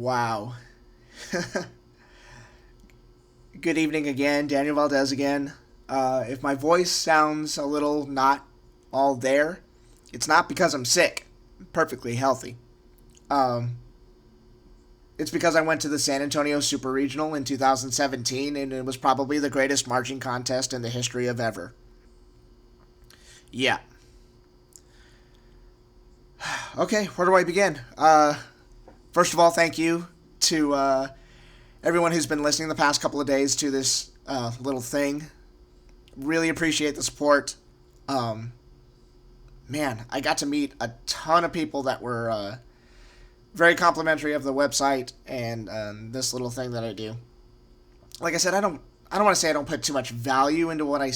Wow. Good evening again, Daniel Valdez again. If my voice sounds a little not all there, it's not because I'm sick. I'm perfectly healthy. Um, it's because I went to the San Antonio Super Regional in 2017, and it was probably the greatest marching contest in the history of ever. Yeah. Okay, where do I begin? First of all, thank you to everyone who's been listening the past couple of days to this little thing. Really appreciate the support. Um, Man, I got to meet a ton of people that were very complimentary of the website and this little thing that I do. Like I said, I don't want to say I don't put too much value into what I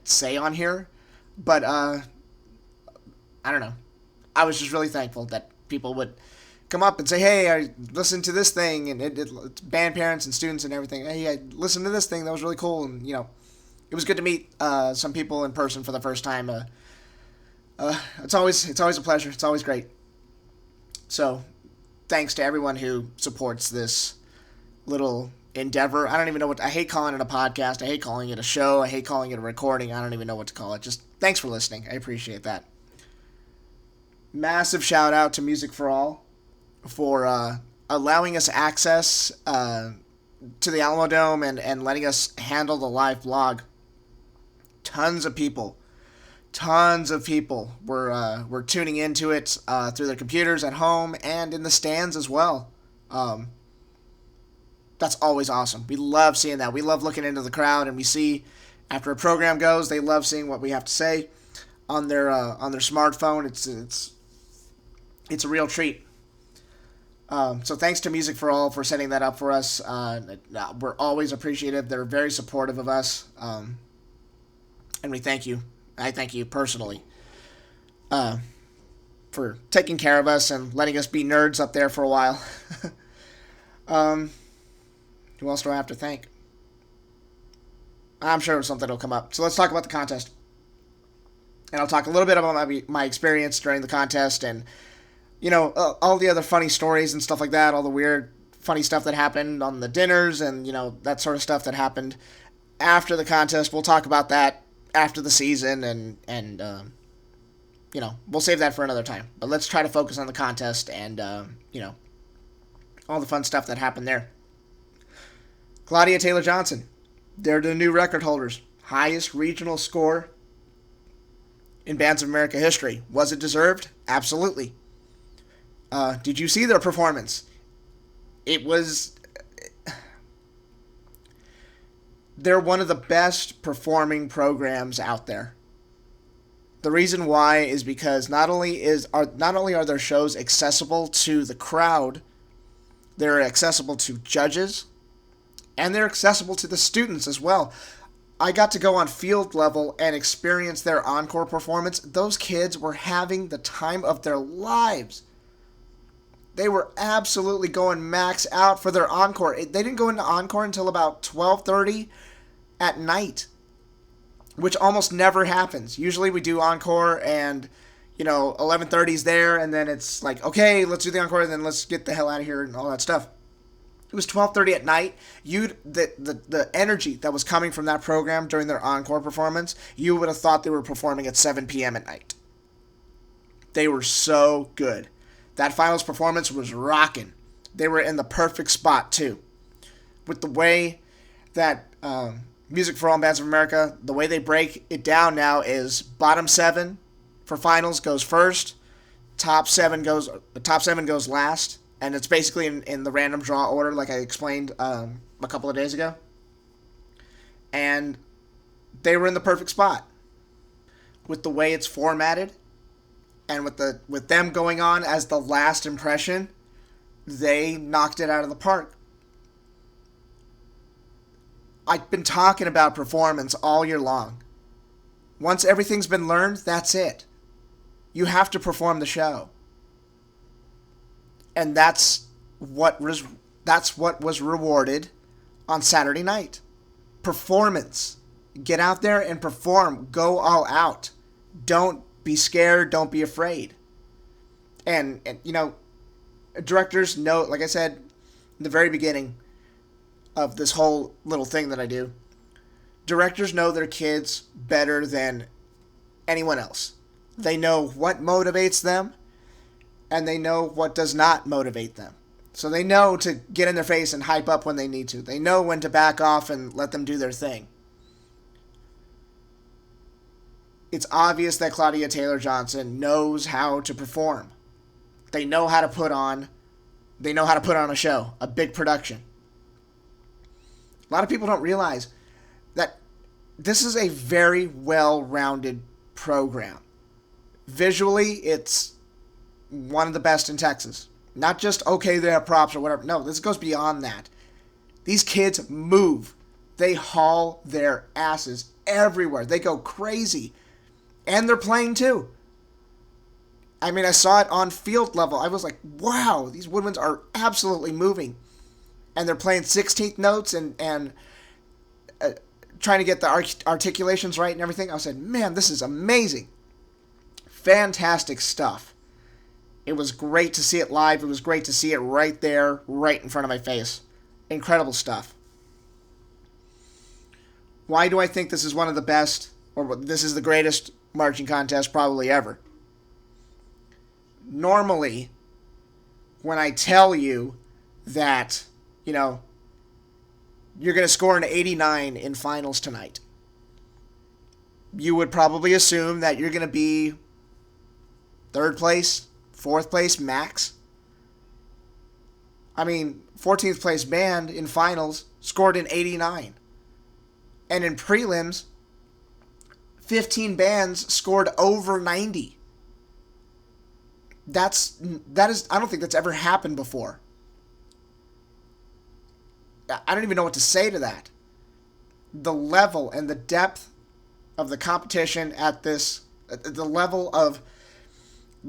say on here, but I don't know. I was just really thankful that people would come up and say, "Hey, I listened to this thing," and it's band parents and students and everything. "Hey, I listened to this thing that was really cool," and it was good to meet some people in person for the first time. It's always a pleasure. It's always great. So, thanks to everyone who supports this little endeavor. I don't even know I hate calling it a podcast. I hate calling it a show. I hate calling it a recording. I don't even know what to call it. Just thanks for listening. I appreciate that. Massive shout out to Music for All for allowing us access to the Alamo Dome and letting us handle the live blog. Tons of people were tuning into it through their computers at home and in the stands as well. That's always awesome. We love seeing that. We love looking into the crowd, and we see after a program goes, they love seeing what we have to say on their smartphone. It's a real treat. So thanks to Music for All for setting that up for us. We're always appreciative. They're very supportive of us, and we thank you. I thank you personally for taking care of us and letting us be nerds up there for a while. Who else do I have to thank? I'm sure something will come up. So let's talk about the contest. And I'll talk a little bit about my experience during the contest and, all the other funny stories and stuff like that, all the weird, funny stuff that happened on the dinners and, that sort of stuff that happened after the contest. We'll talk about that after the season and we'll save that for another time. But let's try to focus on the contest and, all the fun stuff that happened there. Claudia Taylor-Johnson. They're the new record holders. Highest regional score in Bands of America history. Was it deserved? Absolutely. Did you see their performance? They're one of the best performing programs out there. The reason why is because not only are their shows accessible to the crowd, they're accessible to judges, and they're accessible to the students as well. I got to go on field level and experience their encore performance. Those kids were having the time of their lives. They were absolutely going max out for their encore. They didn't go into encore until about 12:30 at night, which almost never happens. Usually we do encore and 11:30 is there, and then it's like, okay, let's do the encore, and then let's get the hell out of here and all that stuff. It was 12:30 at night. The energy that was coming from that program during their encore performance, you would have thought they were performing at 7 p.m. at night. They were so good. That finals performance was rocking. They were in the perfect spot too. With the way that Music for All Bands of America, the way they break it down now is bottom 7 for finals goes first, top 7 goes last. And it's basically in the random draw order, like I explained a couple of days ago. And they were in the perfect spot. With the way it's formatted, and with them going on as the last impression, they knocked it out of the park. I've been talking about performance all year long. Once everything's been learned, that's it. You have to perform the show. And that's what was rewarded on Saturday night. Performance. Get out there and perform. Go all out. Don't be scared. Don't be afraid. And directors know, like I said, the very beginning of this whole little thing that I do, directors know their kids better than anyone else. They know what motivates them, and they know what does not motivate them. So they know to get in their face and hype up when they need to. They know when to back off and let them do their thing. It's obvious that Claudia Taylor-Johnson knows how to perform. They know how to put on a show, a big production. A lot of people don't realize that this is a very well-rounded program. Visually, it's one of the best in Texas. Not just, okay, they have props or whatever. No, this goes beyond that. These kids move. They haul their asses everywhere. They go crazy. And they're playing too. I mean, I saw it on field level. I was like, wow, these woodwinds are absolutely moving. And they're playing 16th notes and trying to get the articulations right and everything. I said, man, this is amazing. Fantastic stuff. It was great to see it live. It was great to see it right there, right in front of my face. Incredible stuff. Why do I think this is one of the best, or this is the greatest marching contest probably ever? Normally, when I tell you that, you're going to score an 89 in finals tonight, you would probably assume that you're going to be third place, fourth place max. I mean, 14th place band in finals scored an 89. And in prelims, 15 bands scored over 90. That is, I don't think that's ever happened before. I don't even know what to say to that. The level and the depth of the competition at this, the level of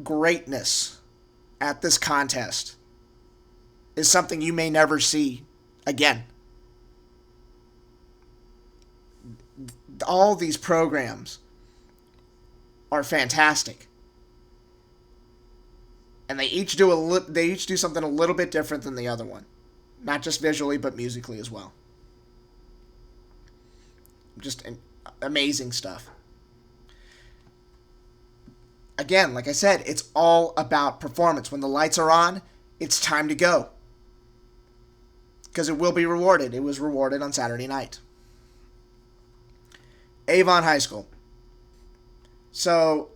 greatness at this contest is something you may never see again. All these programs are fantastic. And they each do something a little bit different than the other one. Not just visually, but musically as well. Just amazing stuff. Again, like I said, it's all about performance. When the lights are on, it's time to go. Because it will be rewarded. It was rewarded on Saturday night. Avon High School. So,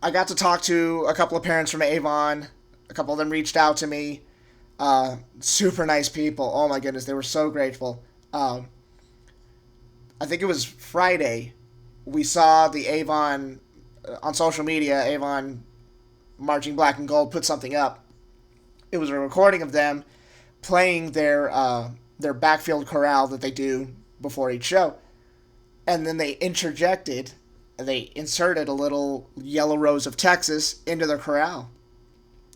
I got to talk to a couple of parents from Avon. A couple of them reached out to me. Super nice people. Oh my goodness, they were so grateful. I think it was Friday. We saw the Avon, on social media, Avon Marching Black and Gold put something up. It was a recording of them playing their backfield chorale that they do before each show. And then they inserted a little Yellow Rose of Texas into their chorale.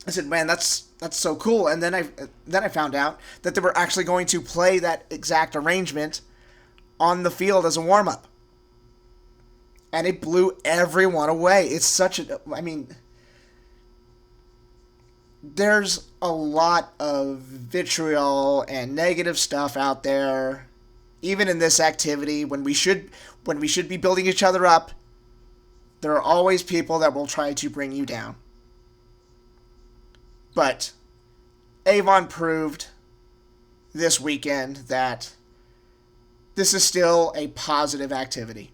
I said, man, that's so cool. And then I found out that they were actually going to play that exact arrangement on the field as a warm-up. And it blew everyone away. It's such there's a lot of vitriol and negative stuff out there, even in this activity. When we should be building each other up, there are always people that will try to bring you down. But Avon proved this weekend that this is still a positive activity.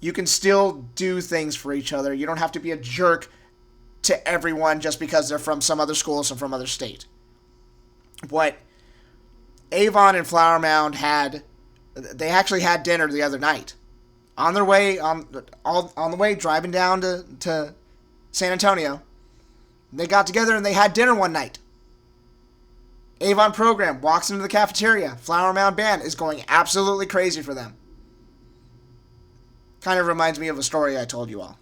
You can still do things for each other. You don't have to be a jerk to everyone just because they're from some other school or from other state. What Avon and Flower Mound they actually had dinner the other night. On their way, on the way driving down to San Antonio, they got together and they had dinner one night. Avon program walks into the cafeteria. Flower Mound Band is going absolutely crazy for them. Kind of reminds me of a story I told you all.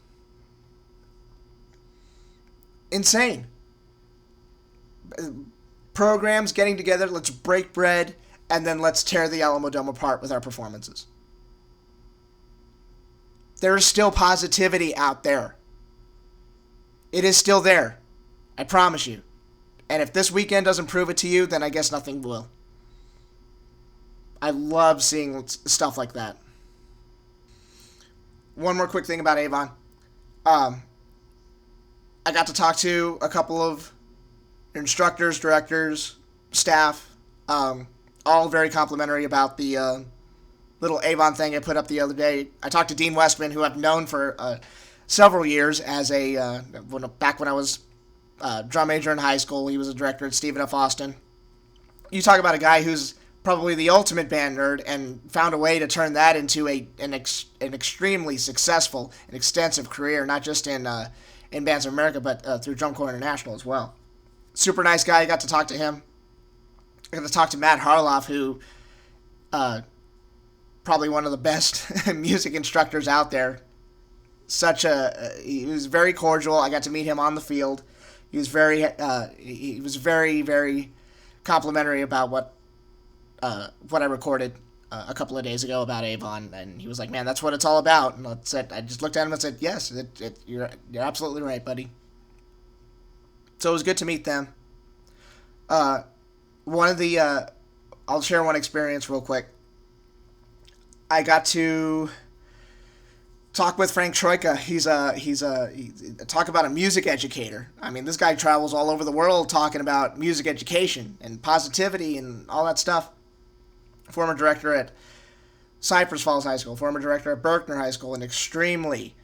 Insane. Programs getting together, let's break bread, and then let's tear the Alamo Dome apart with our performances. There is still positivity out there. It is still there. I promise you. And if this weekend doesn't prove it to you, then I guess nothing will. I love seeing stuff like that. One more quick thing about Avon. I got to talk to a couple of instructors, directors, staff, all very complimentary about the little Avon thing I put up the other day. I talked to Dean Westman, who I've known for several years as back when I was drum major in high school. He was a director at Stephen F. Austin. You talk about a guy who's probably the ultimate band nerd and found a way to turn that into an extremely successful and extensive career, not just in Bands of America, but through Drum Corps International as well. Super nice guy. I got to talk to him. I got to talk to Matt Harloff, who probably one of the best music instructors out there. He was very cordial. I got to meet him on the field. He was very very complimentary about what I recorded a couple of days ago about Avon, and he was like, "Man, that's what it's all about." And I just looked at him and said, "Yes, you're absolutely right, buddy." So it was good to meet them. I'll share one experience real quick. I got to talk with Frank Troika. He's talk about a music educator. I mean, this guy travels all over the world talking about music education and positivity and all that stuff. Former director at Cypress Falls High School, former director at Berkner High School, an extremely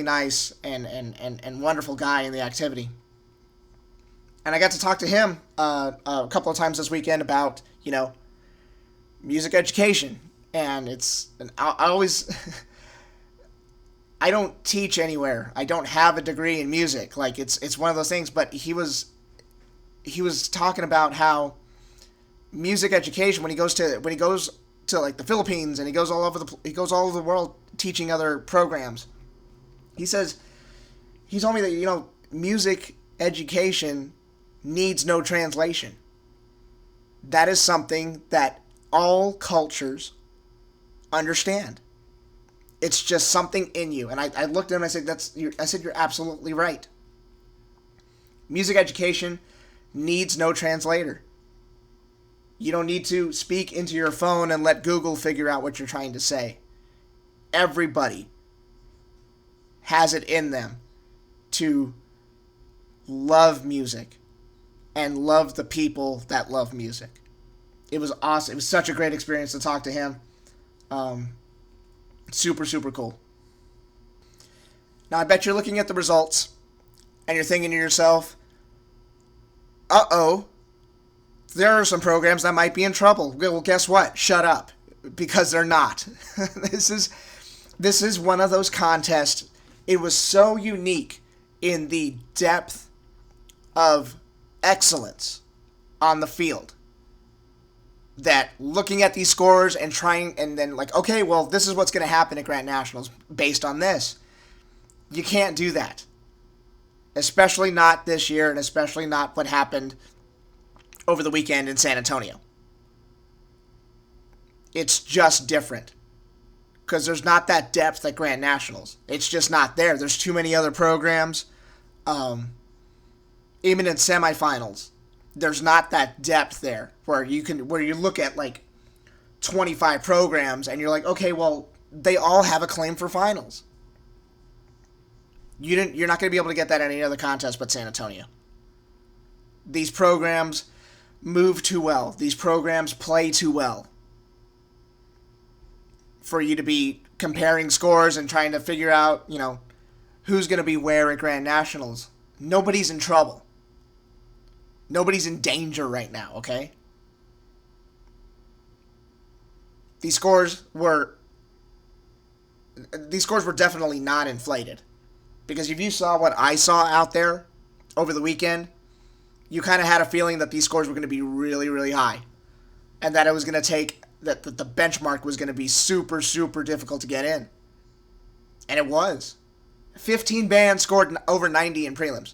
nice and wonderful guy in the activity. And I got to talk to him a couple of times this weekend about, music education. And I always, I don't teach anywhere. I don't have a degree in music. Like, it's one of those things. But he was talking about how music education, when he goes to like the Philippines, and he goes all over the world teaching other programs. He told me that music education needs no translation. That is something that all cultures understand. It's just something in you. And I looked at him and I said, you're absolutely right. Music education needs no translator. You don't need to speak into your phone and let Google figure out what you're trying to say. Everybody has it in them to love music and love the people that love music. It was awesome. It was such a great experience to talk to him. Super, super cool. Now, I bet you're looking at the results and you're thinking to yourself, uh-oh, there are some programs that might be in trouble. Well, guess what? Shut up. Because they're not. This is one of those contests. It was so unique in the depth of excellence on the field that looking at these scores and then okay, well, this is what's going to happen at Grand Nationals based on this. You can't do that. Especially not this year, and especially not what happened over the weekend in San Antonio. It's just different. Because there's not that depth at Grand Nationals. It's just not there. There's too many other programs. Even in semifinals, there's not that depth there where you look at like 25 programs and you're like, okay, well, they all have a claim for finals. You're not going to be able to get that at any other contest but San Antonio. These programs move too well. These programs play too well for you to be comparing scores and trying to figure out, who's going to be where at Grand Nationals. Nobody's in trouble. Nobody's in danger right now, okay? These scores were definitely not inflated. Because if you saw what I saw out there over the weekend, you kind of had a feeling that these scores were going to be really, really high. And that it was going to take, that the benchmark was going to be super, super difficult to get in. And it was. 15 bands scored over 90 in prelims.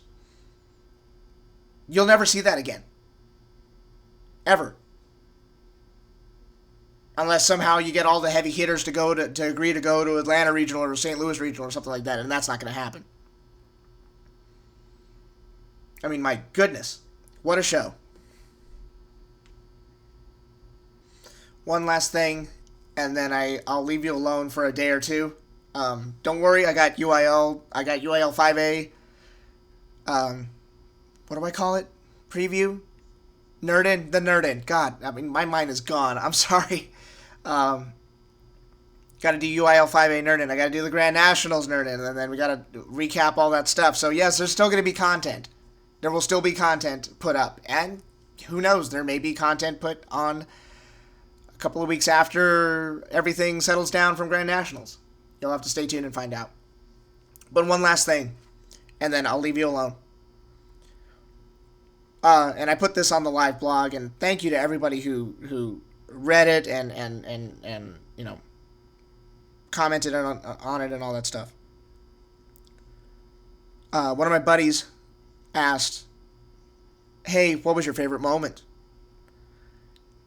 You'll never see that again. Ever. Unless somehow you get all the heavy hitters to agree to go to Atlanta Regional or St. Louis Regional or something like that, and that's not going to happen. I mean, my goodness. What a show. One last thing, and then I'll leave you alone for a day or two. Don't worry, I got UIL 5A. What do I call it? Preview? The Nerd In. God, I mean, my mind is gone. I'm sorry. Got to do UIL 5A Nerd In. I got to do the Grand Nationals Nerd In, and then we got to recap all that stuff. So yes, there's still going to be content. There will still be content put up, and who knows, there may be content put on a couple of weeks after everything settles down from Grand Nationals. You'll have to stay tuned and find out. But one last thing, and then I'll leave you alone. And I put this on the live blog, and thank you to everybody who read it and you know, commented on it and all that stuff. One of my buddies asked, "Hey, what was your favorite moment?"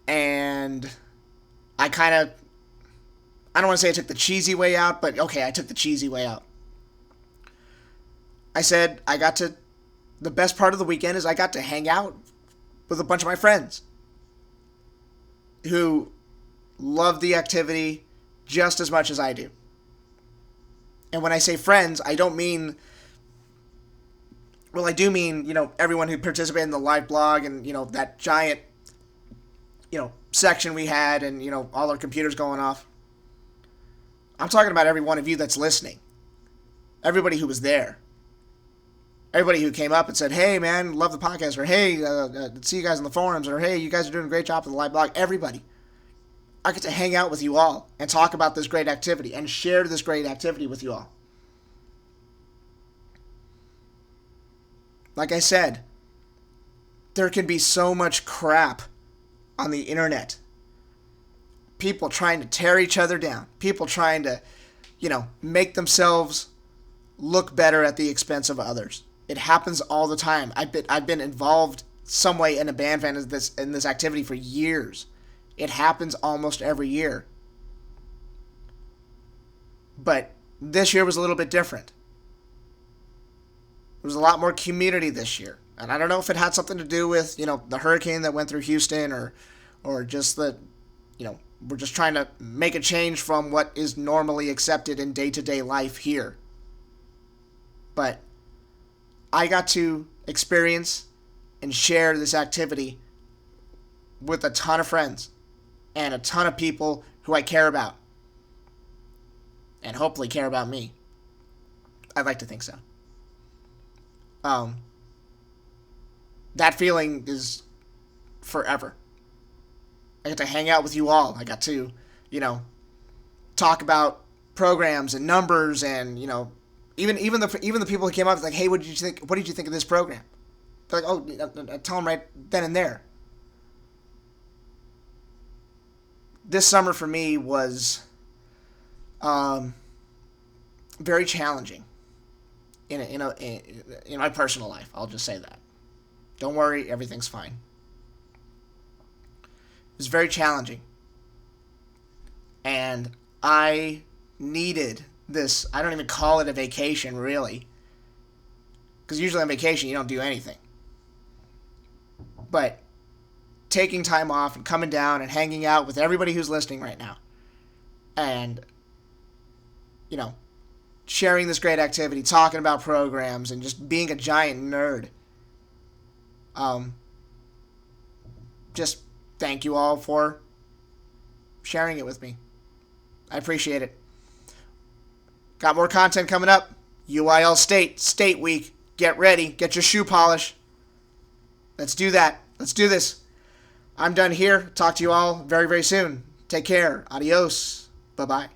And I don't want to say I took the cheesy way out, but okay, I took the cheesy way out. I said the best part of the weekend is I got to hang out with a bunch of my friends who love the activity just as much as I do. And when I say friends, I don't mean, well, I do mean, you know, everyone who participated in the live blog and, you know, that giant, you know, section we had and, you know, all our computers going off. I'm talking about every one of you that's listening. Everybody who was there. Everybody who came up and said, "Hey, man, love the podcast," or "Hey, see you guys in the forums," or "Hey, you guys are doing a great job with the live blog." Everybody. I get to hang out with you all and talk about this great activity and share this great activity with you all. Like I said, there can be so much crap on the internet. People trying to tear each other down. People trying to, you know, make themselves look better at the expense of others. It happens all the time. I've been involved some way in a band fan in this activity for years. It happens almost every year. But this year was a little bit different. There was a lot more community this year. And I don't know if it had something to do with, you know, the hurricane that went through Houston or just the, you know, we're just trying to make a change from what is normally accepted in day-to-day life here. But I got to experience and share this activity with a ton of friends and a ton of people who I care about and hopefully care about me. I'd like to think so. That feeling is forever. I got to hang out with you all. I got to, you know, talk about programs and numbers and, you know, even the people who came up like, "Hey, what did you think? What did you think of this program?" They're like, "Oh, tell them right then and there." This summer for me was very challenging in my personal life. I'll just say that. Don't worry, everything's fine. It was very challenging, and I needed this. I don't even call it a vacation, really, because usually on vacation you don't do anything. But taking time off and coming down and hanging out with everybody who's listening right now, and, you know, sharing this great activity, talking about programs, and just being a giant nerd. Just thank you all for sharing it with me. I appreciate it. Got more content coming up. UIL State Week. Get ready. Get your shoe polish. Let's do that. Let's do this. I'm done here. Talk to you all very, very soon. Take care. Adios. Bye-bye.